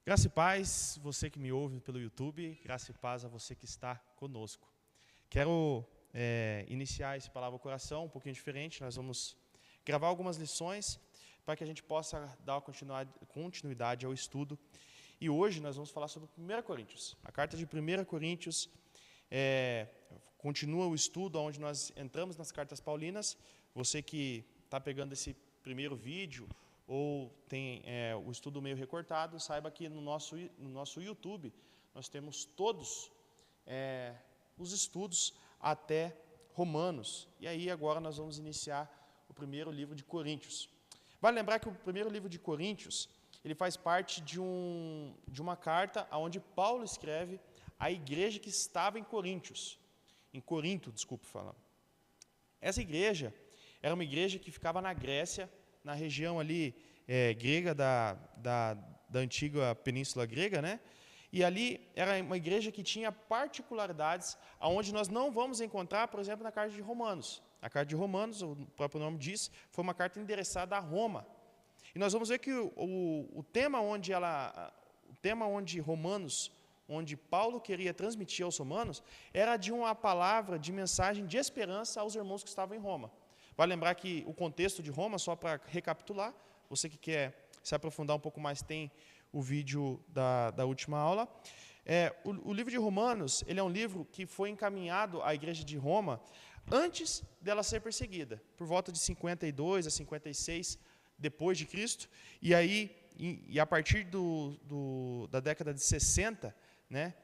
Graça e paz, você que me ouve pelo YouTube, graça e paz a você que está conosco. Quero iniciar esse Palavra ao Coração um pouquinho diferente. Nós vamos gravar algumas lições para que a gente possa dar continuidade ao estudo. E hoje nós vamos falar sobre 1 Coríntios. A carta de 1 Coríntios continua o estudo onde nós entramos nas cartas paulinas. Você que está pegando esse primeiro vídeo ou tem o estudo meio recortado, saiba que no nosso YouTube nós temos todos os estudos até Romanos. E aí agora nós vamos iniciar o primeiro livro de Coríntios. Vale lembrar que o primeiro livro de Coríntios, ele faz parte de uma carta onde Paulo escreve à igreja que estava em Corinto, desculpe falar. Essa igreja era uma igreja que ficava na Grécia, na região ali grega da antiga península grega, né? E ali era uma igreja que tinha particularidades aonde nós não vamos encontrar, por exemplo, na carta de Romanos. A carta de Romanos, o próprio nome diz, foi uma carta endereçada a Roma. E nós vamos ver que o tema onde Romanos, onde Paulo queria transmitir aos romanos, era de uma palavra de mensagem de esperança aos irmãos que estavam em Roma. Vale lembrar que o contexto de Roma, só para recapitular, você que quer se aprofundar um pouco mais, tem o vídeo da última aula. O livro de Romanos, ele é um livro que foi encaminhado à igreja de Roma antes dela ser perseguida, por volta de 52 a 56 depois de Cristo, e aí, a partir da década de 60, né,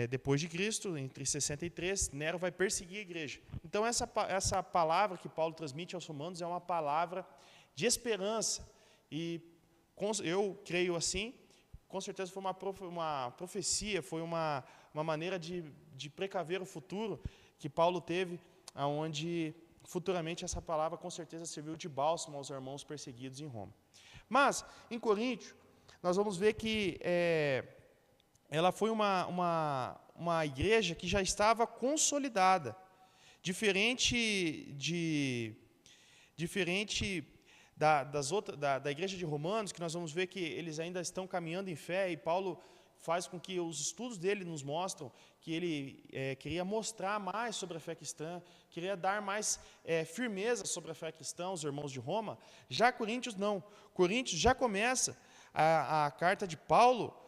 depois de Cristo, entre 63, Nero vai perseguir a igreja. Então, essa palavra que Paulo transmite aos romanos é uma palavra de esperança. E eu creio assim, com certeza foi uma profecia, foi uma maneira de precaver o futuro que Paulo teve, onde futuramente essa palavra com certeza serviu de bálsamo aos irmãos perseguidos em Roma. Mas, em Coríntio, nós vamos ver que ela foi uma igreja que já estava consolidada, diferente da igreja de Romanos, que nós vamos ver que eles ainda estão caminhando em fé, e Paulo faz com que os estudos dele nos mostram que ele queria mostrar mais sobre a fé cristã, queria dar mais firmeza sobre a fé cristã aos irmãos de Roma. Já Coríntios não. Coríntios já começa a carta de Paulo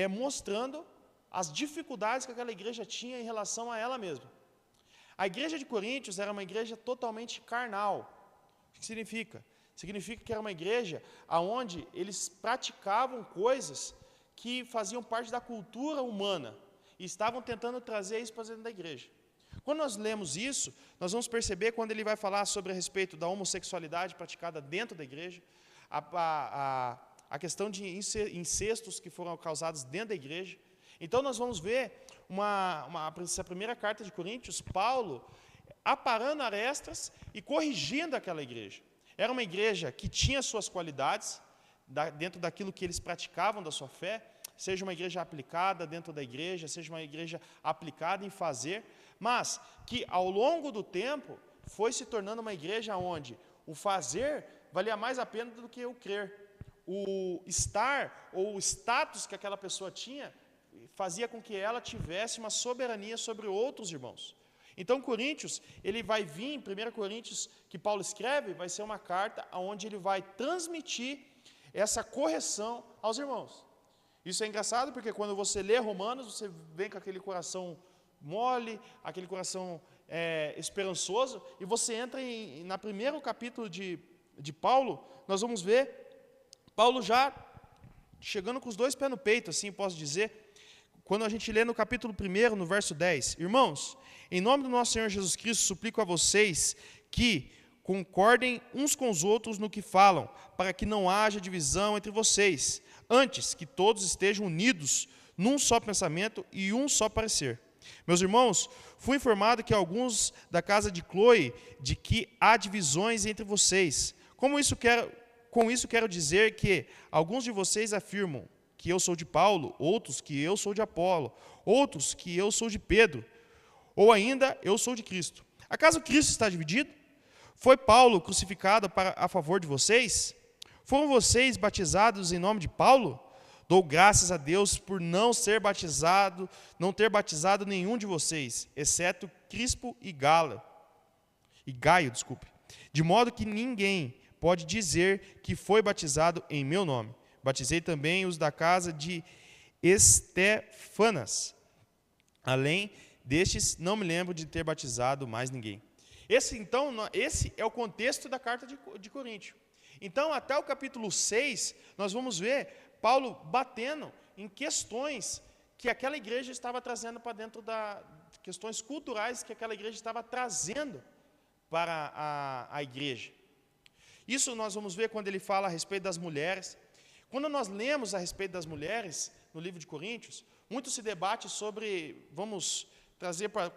mostrando as dificuldades que aquela igreja tinha em relação a ela mesma. A igreja de Coríntios era uma igreja totalmente carnal. O que significa? Significa que era uma igreja onde eles praticavam coisas que faziam parte da cultura humana e estavam tentando trazer isso para dentro da igreja. Quando nós lemos isso, nós vamos perceber quando ele vai falar sobre a respeito da homossexualidade praticada dentro da igreja, a questão de incestos que foram causados dentro da igreja. Então, nós vamos ver essa primeira carta de Coríntios, Paulo aparando arestas e corrigindo aquela igreja. Era uma igreja que tinha suas qualidades, dentro daquilo que eles praticavam da sua fé, seja uma igreja aplicada dentro da igreja, seja uma igreja aplicada em fazer, mas que ao longo do tempo foi se tornando uma igreja onde o fazer valia mais a pena do que o crer. O estar ou o status que aquela pessoa tinha fazia com que ela tivesse uma soberania sobre outros irmãos. Então, Coríntios, ele vai vir, em 1 Coríntios, que Paulo escreve, vai ser uma carta onde ele vai transmitir essa correção aos irmãos. Isso é engraçado porque quando você lê Romanos, você vem com aquele coração mole, aquele coração esperançoso, e você entra no primeiro capítulo de Paulo, nós vamos ver Paulo já chegando com os dois pés no peito, assim posso dizer, quando a gente lê no capítulo 1, no verso 10, irmãos, em nome do nosso Senhor Jesus Cristo, suplico a vocês que concordem uns com os outros no que falam, para que não haja divisão entre vocês, antes que todos estejam unidos num só pensamento e um só parecer. Meus irmãos, fui informado que alguns da casa de Cloe, de que há divisões entre vocês. Com isso quero dizer que alguns de vocês afirmam que eu sou de Paulo, outros que eu sou de Apolo, outros que eu sou de Pedro, ou ainda eu sou de Cristo. Acaso Cristo está dividido? Foi Paulo crucificado a favor de vocês? Foram vocês batizados em nome de Paulo? Dou graças a Deus por não ter batizado nenhum de vocês, exceto Crispo e Gaio, de modo que ninguém pode dizer que foi batizado em meu nome. Batizei também os da casa de Estefanas. Além destes, não me lembro de ter batizado mais ninguém. Esse é o contexto da carta de Coríntios. Então, até o capítulo 6, nós vamos ver Paulo batendo em questões que aquela igreja estava trazendo para dentro questões culturais que aquela igreja estava trazendo para a igreja. Isso nós vamos ver quando ele fala a respeito das mulheres. Quando nós lemos a respeito das mulheres, no livro de Coríntios, muito se debate sobre, vamos trazer para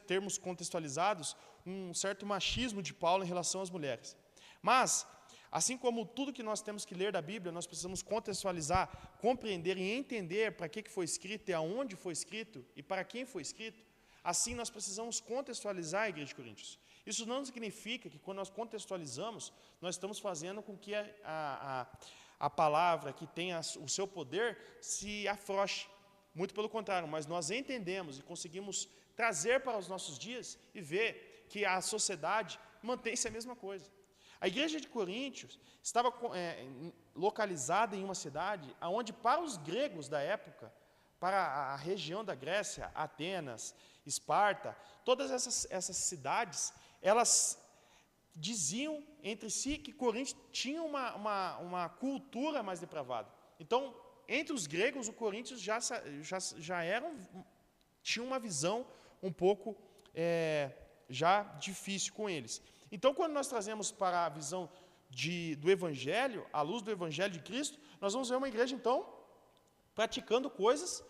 termos contextualizados, um certo machismo de Paulo em relação às mulheres. Mas, assim como tudo que nós temos que ler da Bíblia, nós precisamos contextualizar, compreender e entender para que foi escrito e aonde foi escrito e para quem foi escrito, assim nós precisamos contextualizar a igreja de Coríntios. Isso não significa que quando nós contextualizamos, nós estamos fazendo com que a palavra que tem o seu poder se afrouxe. Muito pelo contrário, mas nós entendemos e conseguimos trazer para os nossos dias e ver que a sociedade mantém-se a mesma coisa. A igreja de Coríntios estava localizada em uma cidade onde, para os gregos da época, para a região da Grécia, Atenas, Esparta, todas essas cidades, elas diziam entre si que Coríntios tinha uma cultura mais depravada. Então, entre os gregos, o Coríntios tinha uma visão um pouco já difícil com eles. Então, quando nós trazemos para a visão do Evangelho, à luz do Evangelho de Cristo, nós vamos ver uma igreja, então, praticando coisas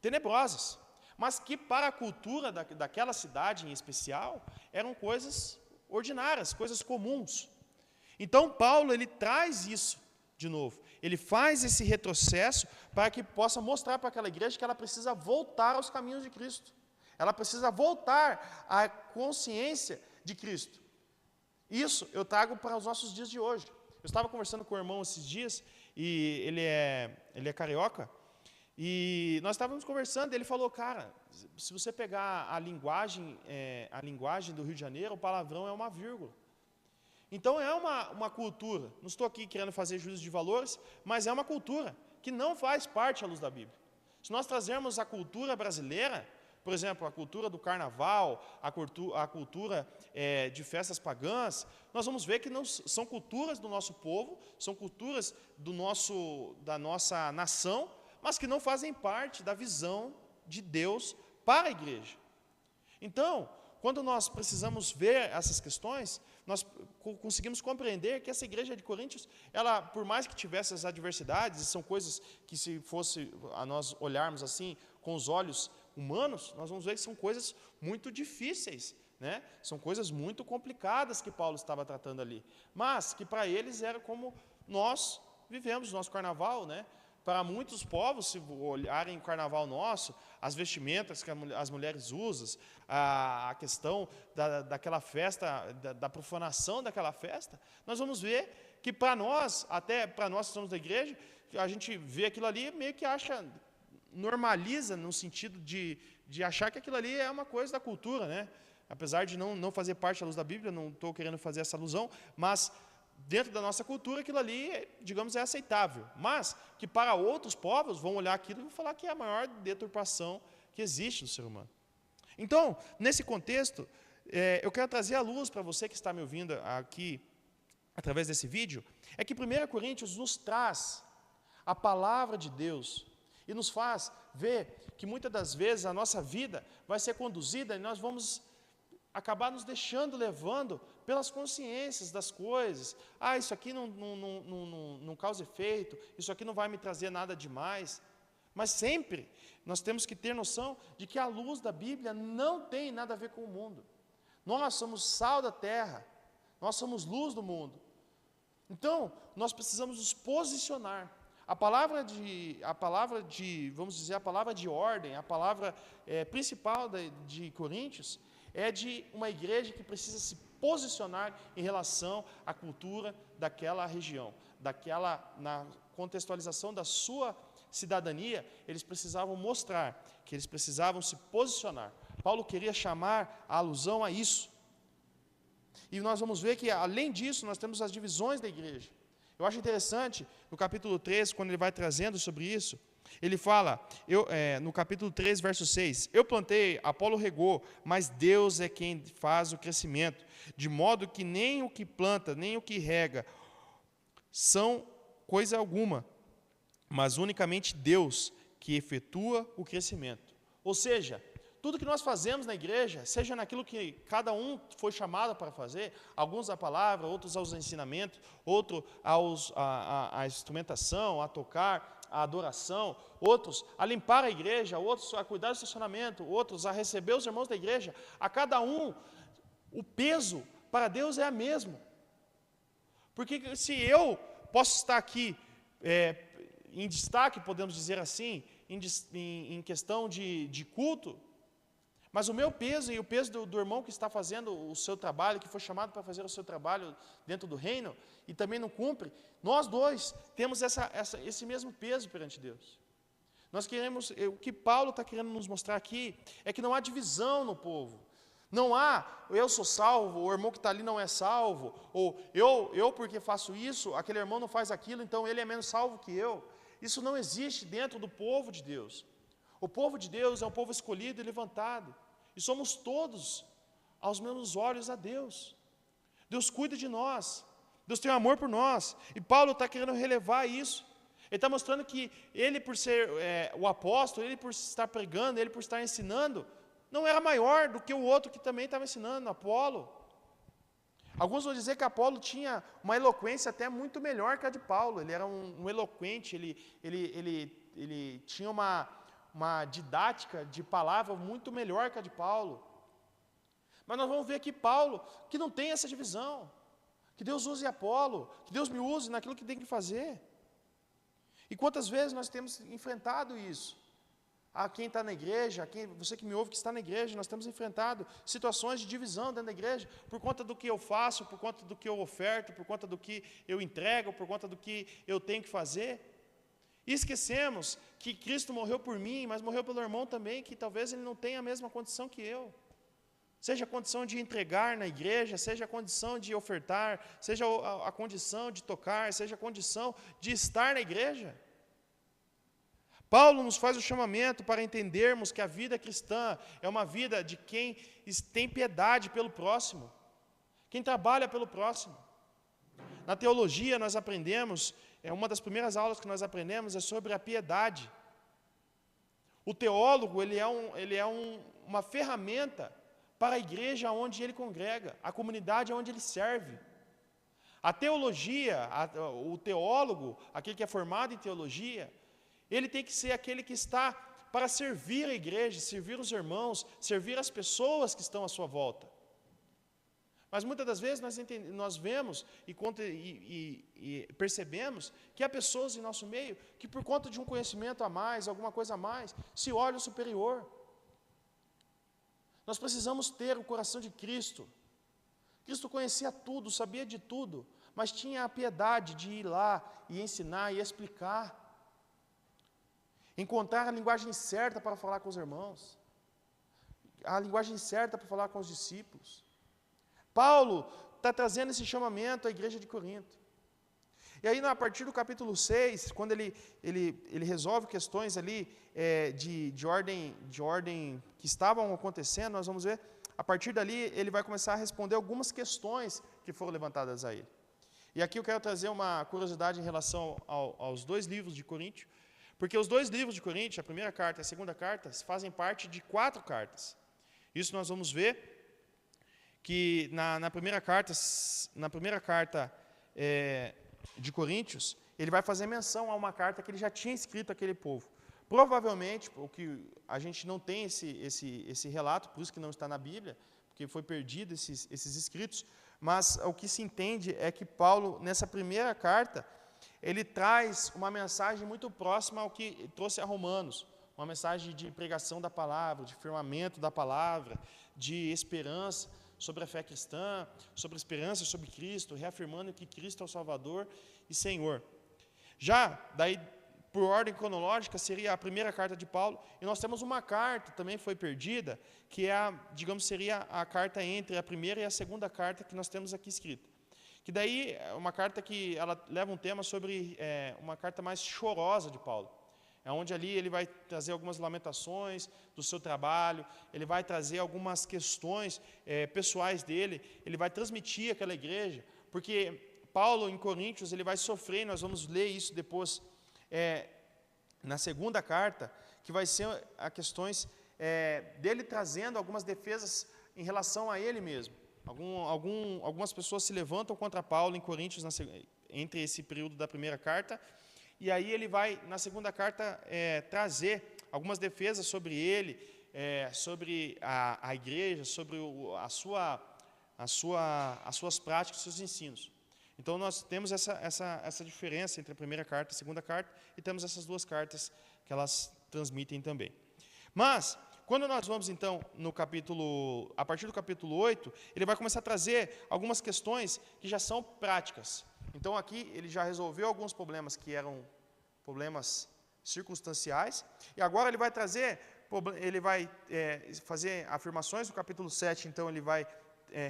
tenebrosas, mas que para a cultura daquela cidade em especial, eram coisas ordinárias, coisas comuns. Então, Paulo, ele traz isso de novo. Ele faz esse retrocesso para que possa mostrar para aquela igreja que ela precisa voltar aos caminhos de Cristo. Ela precisa voltar à consciência de Cristo. Isso eu trago para os nossos dias de hoje. Eu estava conversando com o irmão esses dias, e ele é carioca, e nós estávamos conversando, e ele falou, cara, se você pegar a linguagem do Rio de Janeiro, o palavrão é uma vírgula. Então é uma cultura, não estou aqui querendo fazer juízo de valores, mas é uma cultura que não faz parte à luz da Bíblia. Se nós trazermos a cultura brasileira, por exemplo, a cultura do carnaval, a cultura de festas pagãs, nós vamos ver que não são culturas do nosso povo, são culturas da nossa nação, mas que não fazem parte da visão de Deus para a igreja. Então, quando nós precisamos ver essas questões, nós conseguimos compreender que essa igreja de Coríntios, ela, por mais que tivesse as adversidades, e são coisas que, se fosse a nós olharmos assim, com os olhos humanos, nós vamos ver que são coisas muito difíceis, né? São coisas muito complicadas que Paulo estava tratando ali, mas que para eles era como nós vivemos o nosso carnaval, né? Para muitos povos, se olharem o carnaval nosso, as vestimentas que as mulheres usam, a questão daquela festa, da profanação daquela festa, nós vamos ver que para nós, até para nós que somos da igreja, a gente vê aquilo ali meio que normaliza no sentido de achar que aquilo ali é uma coisa da cultura, né? Apesar de não fazer parte da luz da Bíblia, não estou querendo fazer essa alusão, mas dentro da nossa cultura, aquilo ali, digamos, é aceitável. Mas que para outros povos vão olhar aquilo e vão falar que é a maior deturpação que existe no ser humano. Então, nesse contexto, eu quero trazer à luz para você que está me ouvindo aqui, através desse vídeo, é que 1 Coríntios nos traz a palavra de Deus e nos faz ver que muitas das vezes a nossa vida vai ser conduzida e nós vamos acabar nos levando pelas consciências das coisas. Isso aqui não causa efeito, isso aqui não vai me trazer nada demais. Mas sempre nós temos que ter noção de que a luz da Bíblia não tem nada a ver com o mundo. Nós somos sal da terra, nós somos luz do mundo. Então, nós precisamos nos posicionar. A palavra de, vamos dizer, a palavra de ordem, a palavra principal de Coríntios, é de uma igreja que precisa se posicionar em relação à cultura daquela região, na contextualização da sua cidadania, eles precisavam mostrar que eles precisavam se posicionar. Paulo queria chamar a alusão a isso. E nós vamos ver que, além disso, nós temos as divisões da igreja. Eu acho interessante, no capítulo 13, quando ele vai trazendo sobre isso, ele fala, no capítulo 13, verso 6, eu plantei, Apolo regou, mas Deus é quem faz o crescimento, de modo que nem o que planta, nem o que rega, são coisa alguma, mas unicamente Deus que efetua o crescimento. Ou seja, tudo que nós fazemos na igreja, seja naquilo que cada um foi chamado para fazer, alguns à palavra, outros aos ensinamentos, outros à instrumentação, a tocar, a adoração, outros a limpar a igreja, outros a cuidar do estacionamento, outros a receber os irmãos da igreja, a cada um, o peso para Deus é a mesmo. Porque se eu posso estar aqui em destaque, podemos dizer assim, em questão de culto, mas o meu peso e o peso do irmão que está fazendo o seu trabalho, que foi chamado para fazer o seu trabalho dentro do reino, e também não cumpre, nós dois temos esse mesmo peso perante Deus. Nós queremos, o que Paulo está querendo nos mostrar aqui, é que não há divisão no povo. Não há, eu sou salvo, o irmão que está ali não é salvo, ou eu porque faço isso, aquele irmão não faz aquilo, então ele é menos salvo que eu. Isso não existe dentro do povo de Deus. O povo de Deus é um povo escolhido e levantado. E somos todos, aos mesmos olhos, a Deus. Deus cuida de nós. Deus tem um amor por nós. E Paulo está querendo relevar isso. Ele está mostrando que ele, por ser o apóstolo, ele por estar pregando, ele por estar ensinando, não era maior do que o outro que também estava ensinando, Apolo. Alguns vão dizer que Apolo tinha uma eloquência até muito melhor que a de Paulo. Ele era um eloquente, ele tinha uma didática de palavra muito melhor que a de Paulo. Mas nós vamos ver aqui Paulo, que não tem essa divisão. Que Deus use Apolo, que Deus me use naquilo que tem que fazer. E quantas vezes nós temos enfrentado isso? A quem está na igreja, você que me ouve que está na igreja, nós temos enfrentado situações de divisão dentro da igreja, por conta do que eu faço, por conta do que eu oferto, por conta do que eu entrego, por conta do que eu tenho que fazer. E esquecemos que Cristo morreu por mim, mas morreu pelo irmão também, que talvez ele não tenha a mesma condição que eu. Seja a condição de entregar na igreja, seja a condição de ofertar, seja a condição de tocar, seja a condição de estar na igreja. Paulo nos faz o chamamento para entendermos que a vida cristã é uma vida de quem tem piedade pelo próximo, quem trabalha pelo próximo. Na teologia nós aprendemos, uma das primeiras aulas que nós aprendemos é sobre a piedade. O teólogo ele é uma ferramenta para a igreja onde ele congrega, a comunidade onde ele serve. A teologia, o teólogo, aquele que é formado em teologia, ele tem que ser aquele que está para servir a igreja, servir os irmãos, servir as pessoas que estão à sua volta. Mas muitas das vezes nós vemos e percebemos que há pessoas em nosso meio que por conta de um conhecimento a mais, alguma coisa a mais, se olham superior. Nós precisamos ter o coração de Cristo. Cristo conhecia tudo, sabia de tudo, mas tinha a piedade de ir lá e ensinar e explicar. Encontrar a linguagem certa para falar com os irmãos, a linguagem certa para falar com os discípulos. Paulo está trazendo esse chamamento à igreja de Corinto. E aí, a partir do capítulo 6, quando ele resolve questões ali de ordem que estavam acontecendo, nós vamos ver, a partir dali, ele vai começar a responder algumas questões que foram levantadas a ele. E aqui eu quero trazer uma curiosidade em relação aos dois livros de Coríntios, porque os dois livros de Coríntios, a primeira carta e a segunda carta, fazem parte de 4 cartas. Isso nós vamos ver que na primeira carta de Coríntios, ele vai fazer menção a uma carta que ele já tinha escrito àquele povo. Provavelmente, o que a gente não tem esse relato, por isso que não está na Bíblia, porque foi perdido esses escritos, mas o que se entende é que Paulo, nessa primeira carta, ele traz uma mensagem muito próxima ao que trouxe a Romanos, uma mensagem de pregação da palavra, de firmamento da palavra, de esperança sobre a fé cristã, sobre a esperança sobre Cristo, reafirmando que Cristo é o Salvador e Senhor. Já, daí, por ordem cronológica, seria a primeira carta de Paulo, e nós temos uma carta, também foi perdida, que é, digamos, seria a carta entre a primeira e a segunda carta que nós temos aqui escrita. Que daí é uma carta que ela leva um tema sobre uma carta mais chorosa de Paulo. É onde ali ele vai trazer algumas lamentações do seu trabalho, ele vai trazer algumas questões pessoais dele, ele vai transmitir àquela igreja, porque Paulo em Coríntios ele vai sofrer, nós vamos ler isso depois na segunda carta, que vai ser a questões dele trazendo algumas defesas em relação a ele mesmo. Algumas pessoas se levantam contra Paulo em Coríntios entre esse período da primeira carta, e aí ele vai, na segunda carta, trazer algumas defesas sobre ele, sobre a igreja, sobre as suas práticas, os seus ensinos. Então, nós temos essa diferença entre a primeira carta e a segunda carta, e temos essas duas cartas que elas transmitem também. Mas, quando nós vamos, então, a partir do capítulo 8, ele vai começar a trazer algumas questões que já são práticas. Então, aqui, ele já resolveu alguns problemas que eram problemas circunstanciais, e agora ele vai fazer afirmações. No capítulo 7, então, ele vai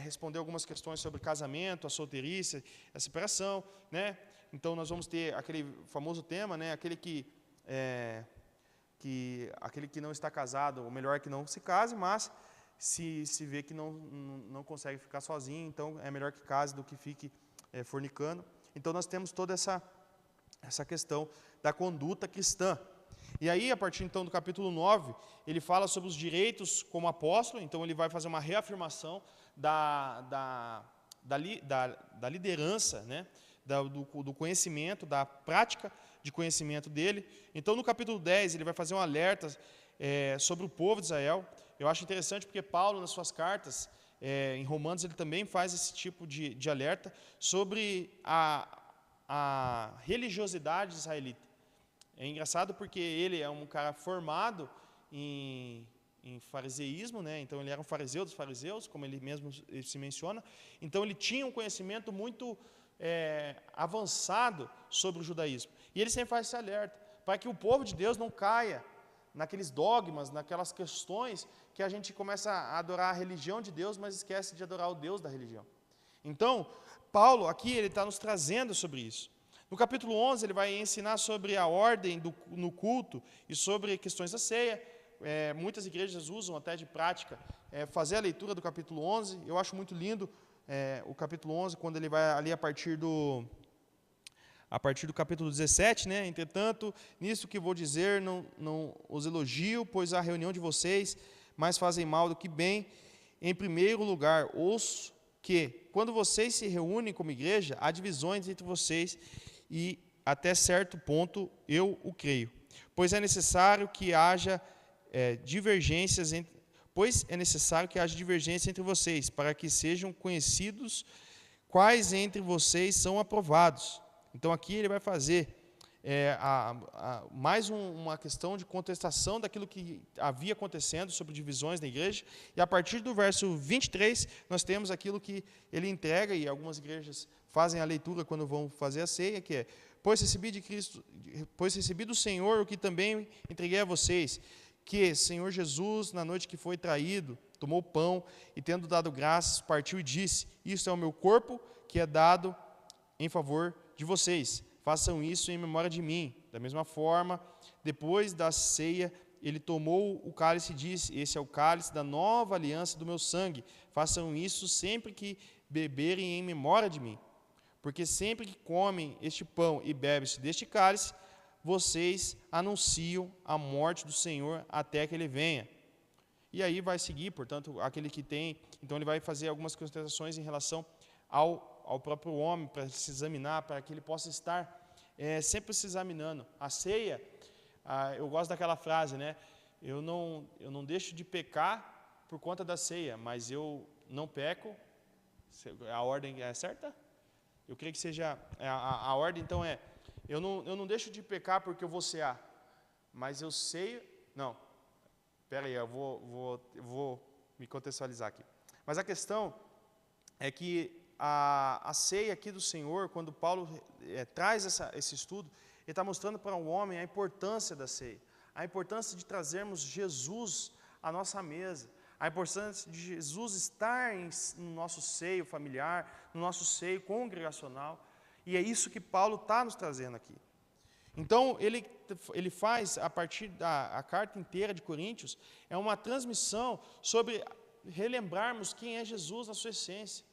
responder algumas questões sobre casamento, a solteirice, a separação, né? Então, nós vamos ter aquele famoso tema, né? Aquele que não está casado, o melhor é que não se case, mas se vê que não consegue ficar sozinho, então é melhor que case do que fique fornicando. Então, nós temos toda essa questão da conduta cristã. E aí, a partir então do capítulo 9, ele fala sobre os direitos como apóstolo, então ele vai fazer uma reafirmação da liderança, né? do conhecimento, da prática de conhecimento dele. Então, no capítulo 10, ele vai fazer um alerta sobre o povo de Israel. Eu acho interessante porque Paulo, nas suas cartas, em Romanos, ele também faz esse tipo de alerta sobre a religiosidade israelita. É engraçado porque ele é um cara formado em fariseísmo, né? Então ele era um fariseu dos fariseus, como ele mesmo se menciona. Então ele tinha um conhecimento muito avançado sobre o judaísmo. E ele sempre faz esse alerta, para que o povo de Deus não caia naqueles dogmas, naquelas questões que a gente começa a adorar a religião de Deus, mas esquece de adorar o Deus da religião. Então, Paulo aqui ele está nos trazendo sobre isso. No capítulo 11, ele vai ensinar sobre a ordem no culto e sobre questões da ceia. Muitas igrejas usam até de prática fazer a leitura do capítulo 11. Eu acho muito lindo o capítulo 11, quando ele vai ali a partir do capítulo 17, né? Entretanto, nisso que vou dizer, não os elogio, pois a reunião de vocês mais fazem mal do que bem. Em primeiro lugar, ouço que, quando vocês se reúnem como igreja, há divisões entre vocês, e até certo ponto eu o creio. Pois é necessário que haja divergências entre vocês, para que sejam conhecidos quais entre vocês são aprovados. Então aqui ele vai fazer mais uma questão de contestação daquilo que havia acontecendo sobre divisões na igreja, e a partir do verso 23, nós temos aquilo que ele entrega, e algumas igrejas fazem a leitura quando vão fazer a ceia, que é: pois recebi do Senhor o que também entreguei a vocês, que Senhor Jesus, na noite que foi traído, tomou pão, e tendo dado graças, partiu e disse: isto é o meu corpo, que é dado em favor de vocês. Façam isso em memória de mim. Da mesma forma, depois da ceia, ele tomou o cálice e disse: esse é o cálice da nova aliança do meu sangue. Façam isso sempre que beberem em memória de mim. Porque sempre que comem este pão e bebem-se deste cálice, vocês anunciam a morte do Senhor até que ele venha. E aí vai seguir, portanto, aquele que tem... Então ele vai fazer algumas considerações em relação ao próprio homem, para se examinar, para que ele possa estar sempre se examinando. A ceia, eu gosto daquela frase, né? Eu não deixo de pecar por conta da ceia, mas eu não peco. A ordem é certa? Eu creio que seja... A ordem, então, eu não deixo de pecar porque eu vou cear, mas eu ceio... Não, espera aí, eu vou me contextualizar aqui. Mas a questão é que a ceia aqui do Senhor, quando Paulo traz esse estudo, Ele está mostrando para o homem a importância da ceia, a importância de trazermos Jesus à nossa mesa, a importância de Jesus estar no nosso seio familiar, no nosso seio congregacional. E é isso que Paulo está nos trazendo aqui. Então, ele faz, a partir da carta inteira de Coríntios, é uma transmissão sobre relembrarmos quem é Jesus na sua essência,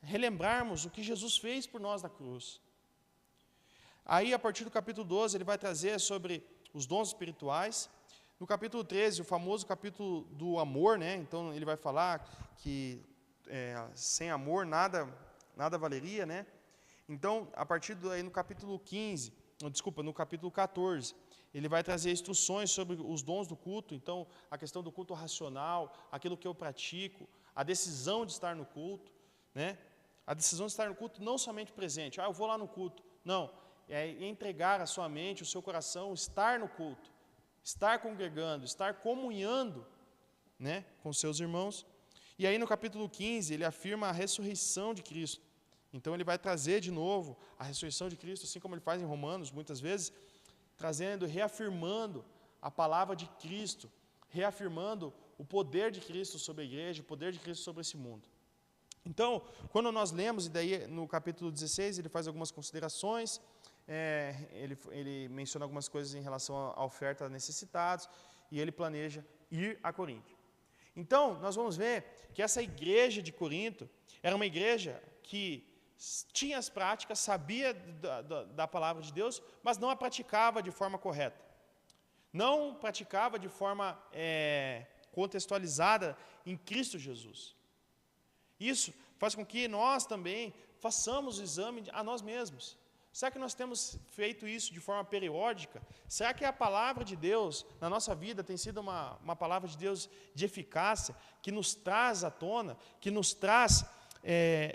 relembrarmos o que Jesus fez por nós na cruz. Aí, a partir do capítulo 12, ele vai trazer sobre os dons espirituais. No capítulo 13, o famoso capítulo do amor, né? Então, ele vai falar que sem amor nada valeria, né? Então, a partir daí, no capítulo 14, ele vai trazer instruções sobre os dons do culto. Então, a questão do culto racional, aquilo que eu pratico, a decisão de estar no culto, né? A decisão de estar no culto não somente presente, eu vou lá no culto. Não, é entregar a sua mente, o seu coração, estar no culto, estar congregando, estar comunhando, né, com seus irmãos. E aí no capítulo 15, ele afirma a ressurreição de Cristo. Então ele vai trazer de novo a ressurreição de Cristo, assim como ele faz em Romanos, muitas vezes, trazendo, reafirmando a palavra de Cristo, reafirmando o poder de Cristo sobre a igreja, o poder de Cristo sobre esse mundo. Então, quando nós lemos, e daí no capítulo 16 ele faz algumas considerações, ele menciona algumas coisas em relação à oferta a necessitados, e ele planeja ir a Corinto. Então, nós vamos ver que essa igreja de Corinto era uma igreja que tinha as práticas, sabia da palavra de Deus, mas não a praticava de forma correta. Não praticava de forma contextualizada em Cristo Jesus. Isso faz com que nós também façamos o exame a nós mesmos. Será que nós temos feito isso de forma periódica? Será que a palavra de Deus na nossa vida tem sido uma palavra de Deus de eficácia, que nos traz à tona, que nos traz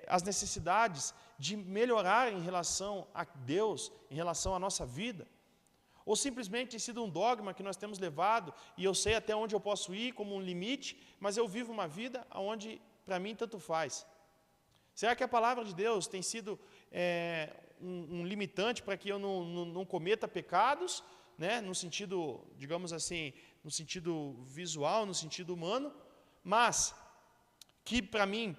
as necessidades de melhorar em relação a Deus, em relação à nossa vida? Ou simplesmente tem sido um dogma que nós temos levado, e eu sei até onde eu posso ir como um limite, mas eu vivo uma vida onde para mim tanto faz? Será que a palavra de Deus tem sido um limitante para que eu não cometa pecados, né, no sentido, digamos assim, no sentido visual, no sentido humano, mas que para mim,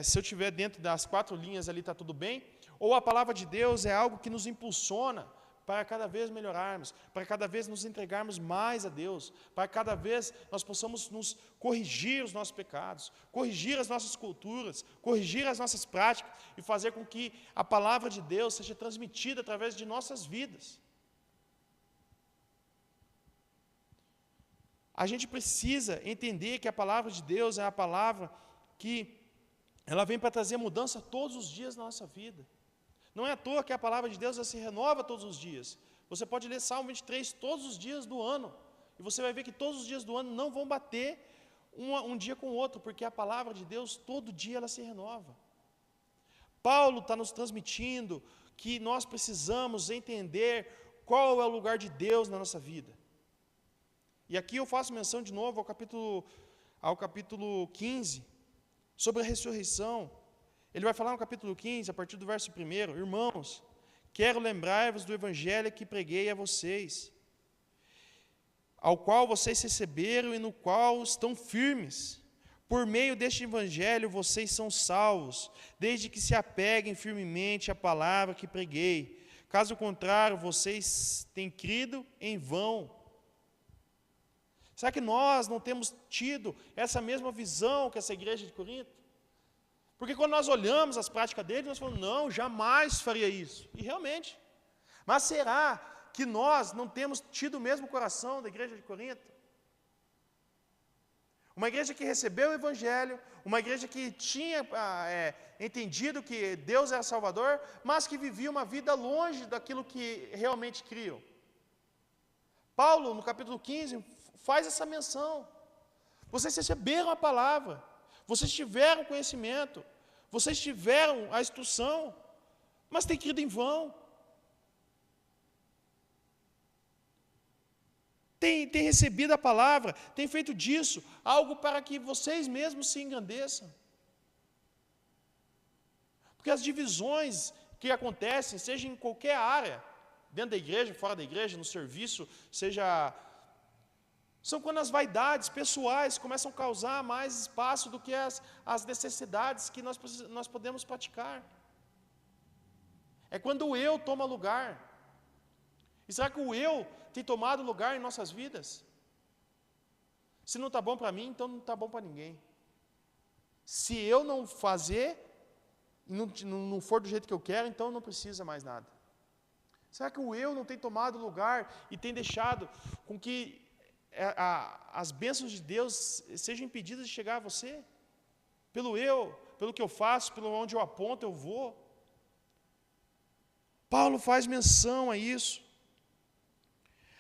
se eu estiver dentro das 4 linhas ali está tudo bem? Ou a palavra de Deus é algo que nos impulsiona para cada vez melhorarmos, para cada vez nos entregarmos mais a Deus, para cada vez nós possamos nos corrigir os nossos pecados, corrigir as nossas culturas, corrigir as nossas práticas e fazer com que a palavra de Deus seja transmitida através de nossas vidas. A gente precisa entender que a palavra de Deus é a palavra que ela vem para trazer mudança todos os dias na nossa vida. Não é à toa que a palavra de Deus se renova todos os dias. Você pode ler Salmo 23 todos os dias do ano, e você vai ver que todos os dias do ano não vão bater um dia com o outro, porque a palavra de Deus, todo dia ela se renova. Paulo está nos transmitindo que nós precisamos entender qual é o lugar de Deus na nossa vida. E aqui eu faço menção de novo ao capítulo 15, sobre a ressurreição. Ele vai falar no capítulo 15, a partir do verso 1, irmãos, quero lembrar-vos do evangelho que preguei a vocês, ao qual vocês receberam e no qual estão firmes. Por meio deste evangelho vocês são salvos, desde que se apeguem firmemente à palavra que preguei. Caso contrário, vocês têm crido em vão. Será que nós não temos tido essa mesma visão que essa igreja de Corinto? Porque quando nós olhamos as práticas dele, nós falamos, não, jamais faria isso. E realmente. Mas será que nós não temos tido o mesmo coração da igreja de Corinto? Uma igreja que recebeu o evangelho, uma igreja que tinha entendido que Deus era Salvador, mas que vivia uma vida longe daquilo que realmente criam. Paulo, no capítulo 15, faz essa menção. Vocês receberam a palavra, vocês tiveram conhecimento, vocês tiveram a instrução, mas têm crido em vão. Tem recebido a palavra, tem feito disso algo para que vocês mesmos se engrandeçam. Porque as divisões que acontecem, seja em qualquer área, dentro da igreja, fora da igreja, no serviço, são quando as vaidades pessoais começam a causar mais espaço do que as necessidades que nós podemos praticar. É quando o eu toma lugar. E será que o eu tem tomado lugar em nossas vidas? Se não está bom para mim, então não está bom para ninguém. Se eu não fazer, não for do jeito que eu quero, então não precisa mais nada. Será que o eu não tem tomado lugar e tem deixado com que as bênçãos de Deus sejam impedidas de chegar a você? Pelo eu, pelo que eu faço, pelo onde eu aponto, eu vou. Paulo faz menção a isso.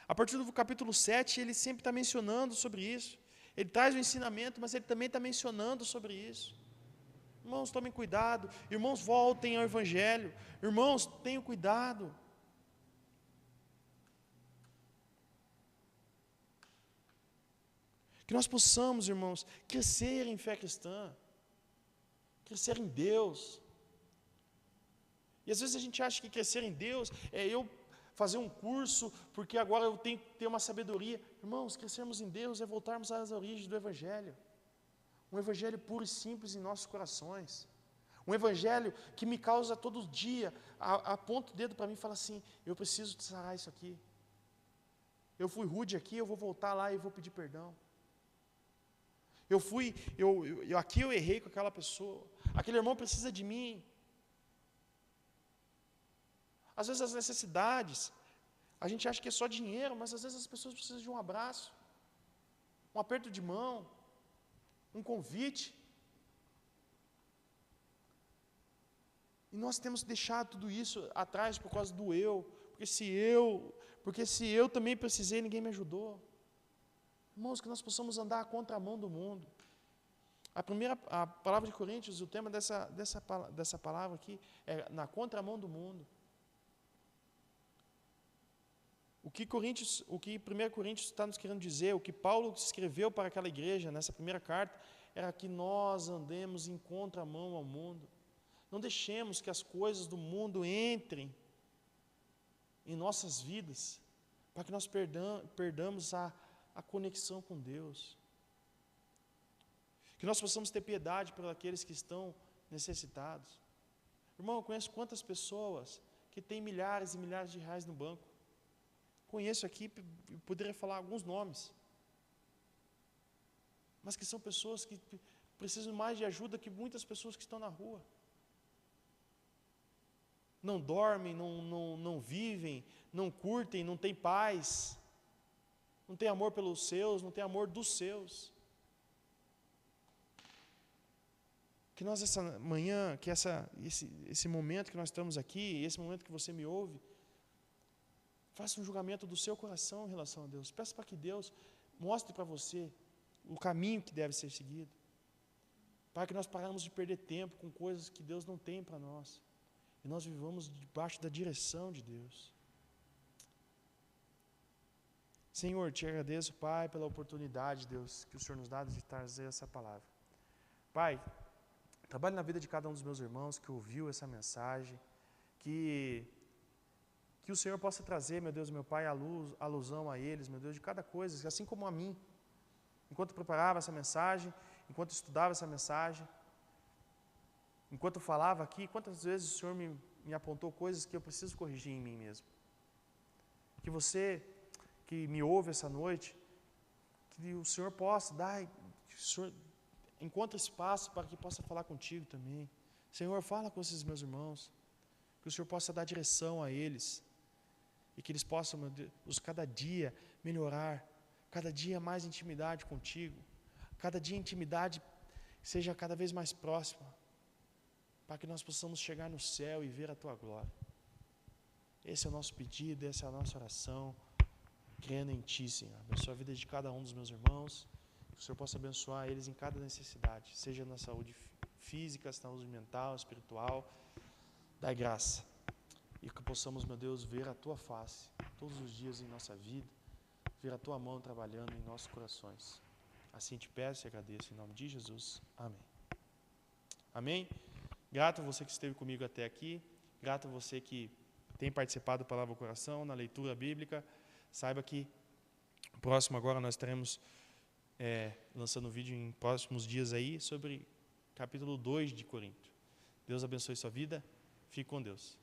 A partir do capítulo 7, ele sempre está mencionando sobre isso. Ele traz o ensinamento, mas ele também está mencionando sobre isso. Irmãos, tomem cuidado. Irmãos, voltem ao Evangelho. Irmãos, tenham cuidado. Que nós possamos, irmãos, crescer em fé cristã. Crescer em Deus. E às vezes a gente acha que crescer em Deus é eu fazer um curso, porque agora eu tenho que ter uma sabedoria. Irmãos, crescermos em Deus é voltarmos às origens do Evangelho. Um Evangelho puro e simples em nossos corações. Um Evangelho que me causa todo dia, aponta o dedo para mim e fala assim, eu preciso sarar isso aqui. Eu fui rude aqui, eu vou voltar lá e vou pedir perdão. Aqui eu errei com aquela pessoa. Aquele irmão precisa de mim. Às vezes as necessidades, a gente acha que é só dinheiro, mas às vezes as pessoas precisam de um abraço, um aperto de mão, um convite. E nós temos deixado tudo isso atrás por causa do eu, porque se eu também precisei, ninguém me ajudou. Irmãos, que nós possamos andar à contramão do mundo. A palavra de Coríntios, o tema dessa palavra aqui, é na contramão do mundo. O que 1 Coríntios está nos querendo dizer, o que Paulo escreveu para aquela igreja, nessa primeira carta, era que nós andemos em contramão ao mundo. Não deixemos que as coisas do mundo entrem em nossas vidas, para que nós perdamos a conexão com Deus. Que nós possamos ter piedade por aqueles que estão necessitados. Irmão, eu conheço quantas pessoas que têm milhares e milhares de reais no banco. Conheço aqui, poderia falar alguns nomes, mas que são pessoas que precisam mais de ajuda que muitas pessoas que estão na rua. Não dormem, não vivem, não curtem, não têm paz, não têm amor pelos seus, não têm amor dos seus. Que nós essa manhã, que esse momento que nós estamos aqui, esse momento que você me ouve, faça um julgamento do seu coração em relação a Deus. Peça para que Deus mostre para você o caminho que deve ser seguido. Para que nós paramos de perder tempo com coisas que Deus não tem para nós. E nós vivamos debaixo da direção de Deus. Senhor, te agradeço, Pai, pela oportunidade, Deus, que o Senhor nos dá de trazer essa palavra. Pai, trabalhe na vida de cada um dos meus irmãos que ouviu essa mensagem, que o Senhor possa trazer, meu Deus, meu Pai, alusão a eles, meu Deus, de cada coisa, assim como a mim. Enquanto preparava essa mensagem, enquanto estudava essa mensagem, enquanto falava aqui, quantas vezes o Senhor me apontou coisas que eu preciso corrigir em mim mesmo. Que você, que me ouve essa noite, que o Senhor possa dar, que o Senhor encontre espaço para que possa falar contigo também. Senhor, fala com esses meus irmãos, que o Senhor possa dar direção a eles, e que eles possam, meu Deus, cada dia melhorar, cada dia mais intimidade contigo, cada dia a intimidade seja cada vez mais próxima, para que nós possamos chegar no céu e ver a Tua glória. Esse é o nosso pedido, essa é a nossa oração, crendo em Ti, Senhor. Abençoa a vida de cada um dos meus irmãos, que o Senhor possa abençoar eles em cada necessidade, seja na saúde física, saúde mental, espiritual, dai graça. E que possamos, meu Deus, ver a Tua face todos os dias em nossa vida, ver a Tua mão trabalhando em nossos corações. Assim te peço e agradeço em nome de Jesus. Amém. Amém? Grato a você que esteve comigo até aqui, grato a você que tem participado da Palavra ao Coração, na leitura bíblica, saiba que próximo agora nós estaremos lançando um vídeo em próximos dias aí sobre capítulo 2 de Corinto. Deus abençoe sua vida. Fique com Deus.